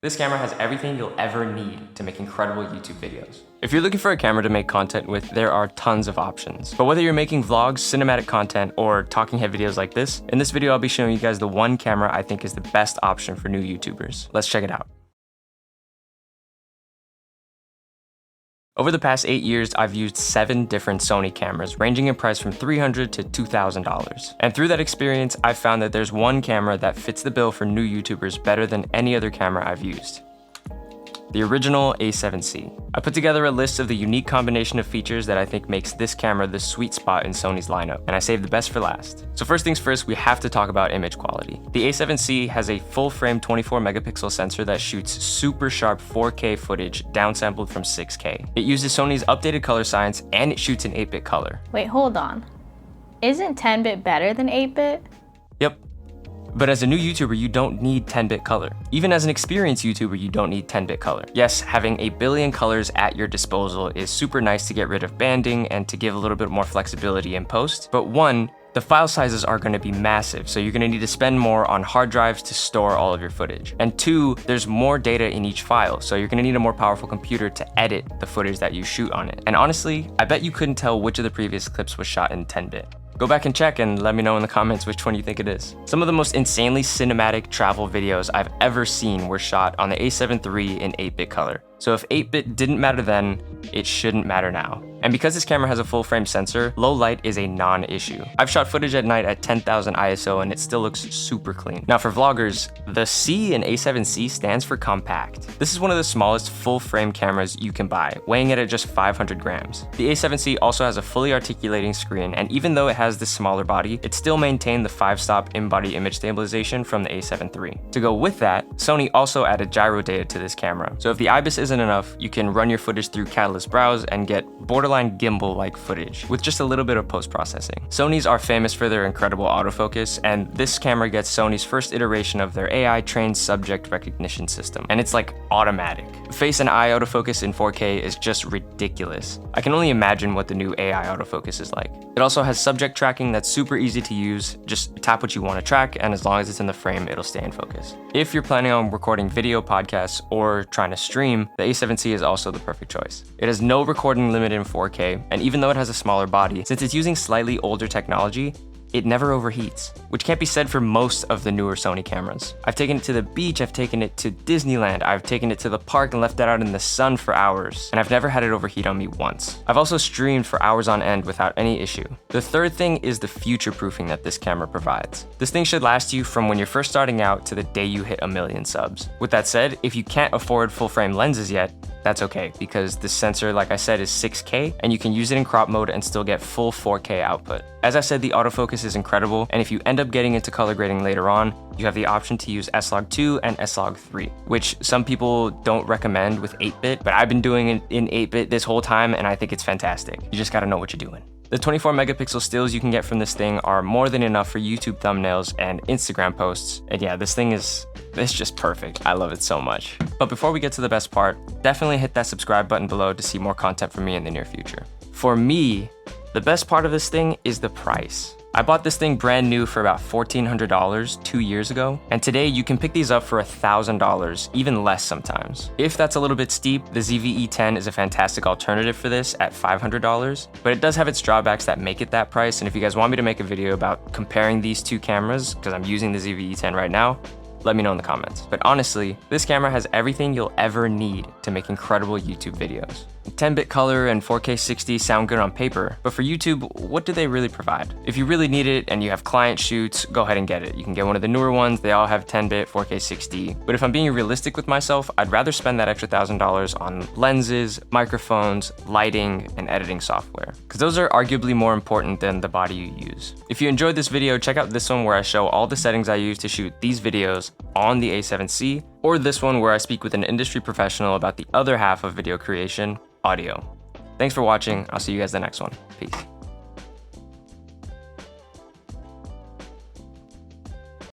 This camera has everything you'll ever need to make incredible YouTube videos. If you're looking for a camera to make content with, there are tons of options. But whether you're making vlogs, cinematic content, or talking head videos like this, in this video I'll be showing you guys the one camera I think is the best option for new YouTubers. Let's check it out. Over the past 8 years, I've used 7 different Sony cameras, ranging in price from $300 to $2,000. And through that experience, I've found that there's one camera that fits the bill for new YouTubers better than any other camera I've used. The original A7C. I put together a list of the unique combination of features that I think makes this camera the sweet spot in Sony's lineup, and I saved the best for last. So first things first, we have to talk about image quality. The A7C has a full-frame 24 megapixel sensor that shoots super sharp 4K footage downsampled from 6K. It uses Sony's updated color science, and it shoots in 8-bit color. Wait, hold on. Isn't 10-bit better than 8-bit? Yep. But as a new YouTuber, you don't need 10-bit color. Even as an experienced YouTuber, you don't need 10-bit color. Yes, having a billion colors at your disposal is super nice to get rid of banding and to give a little bit more flexibility in post. But one, the file sizes are going to be massive, so you're going to need to spend more on hard drives to store all of your footage. And two, there's more data in each file, so you're going to need a more powerful computer to edit the footage that you shoot on it. And honestly, I bet you couldn't tell which of the previous clips was shot in 10-bit. Go back and check and let me know in the comments which one you think it is. Some of the most insanely cinematic travel videos I've ever seen were shot on the A7 III in 8-bit color. So if 8-bit didn't matter then, it shouldn't matter now. And because this camera has a full frame sensor, low light is a non-issue. I've shot footage at night at 10,000 ISO and it still looks super clean. Now for vloggers, the C in A7C stands for compact. This is one of the smallest full frame cameras you can buy, weighing it at just 500 grams. The A7C also has a fully articulating screen, and even though it has this smaller body, it still maintained the 5-stop in-body image stabilization from the A7 III. To go with that, Sony also added gyro data to this camera. So if the IBIS isn't enough, you can run your footage through Catalyst Browse and get borderline gimbal-like footage with just a little bit of post-processing. Sony's are famous for their incredible autofocus, and this camera gets Sony's first iteration of their AI-trained subject recognition system, and it's like automatic. Face and eye autofocus in 4K is just ridiculous. I can only imagine what the new AI autofocus is like. It also has subject tracking that's super easy to use. Just tap what you want to track, and as long as it's in the frame, it'll stay in focus. If you're planning on recording video podcasts or trying to stream, the A7C is also the perfect choice. It has no recording limit in 4K, and even though it has a smaller body, since it's using slightly older technology, it never overheats, which can't be said for most of the newer Sony cameras. I've taken it to the beach, I've taken it to Disneyland, I've taken it to the park and left it out in the sun for hours, and I've never had it overheat on me once. I've also streamed for hours on end without any issue. The third thing is the future-proofing that this camera provides. This thing should last you from when you're first starting out to the day you hit 1 million subs. With that said, if you can't afford full-frame lenses yet, that's okay, because the sensor, like I said, is 6K, and you can use it in crop mode and still get full 4K output. As I said, the autofocus is incredible, and if you end up getting into color grading later on, you have the option to use S-Log2 and S-Log3, which some people don't recommend with 8-bit, but I've been doing it in 8-bit this whole time, and I think it's fantastic. You just gotta know what you're doing. The 24 megapixel stills you can get from this thing are more than enough for YouTube thumbnails and Instagram posts. And yeah, this thing it's just perfect. I love it so much. But before we get to the best part, definitely hit that subscribe button below to see more content from me in the near future. For me, the best part of this thing is the price. I bought this thing brand new for about $1,400 2 years ago, and today you can pick these up for $1,000, even less sometimes. If that's a little bit steep, the ZV-E10 is a fantastic alternative for this at $500, but it does have its drawbacks that make it that price, and if you guys want me to make a video about comparing these two cameras, because I'm using the ZV-E10 right now, let me know in the comments. But honestly, this camera has everything you'll ever need to make incredible YouTube videos. 10-bit color and 4K 60 sound good on paper, but for YouTube, what do they really provide? If you really need it and you have client shoots, go ahead and get it. You can get one of the newer ones, they all have 10-bit, 4K 60. But if I'm being realistic with myself, I'd rather spend that extra $1,000 on lenses, microphones, lighting, and editing software, because those are arguably more important than the body you use. If you enjoyed this video, check out this one where I show all the settings I use to shoot these videos on the A7C, or this one where I speak with an industry professional about the other half of video creation, audio. Thanks for watching. I'll see you guys in the next one. Peace.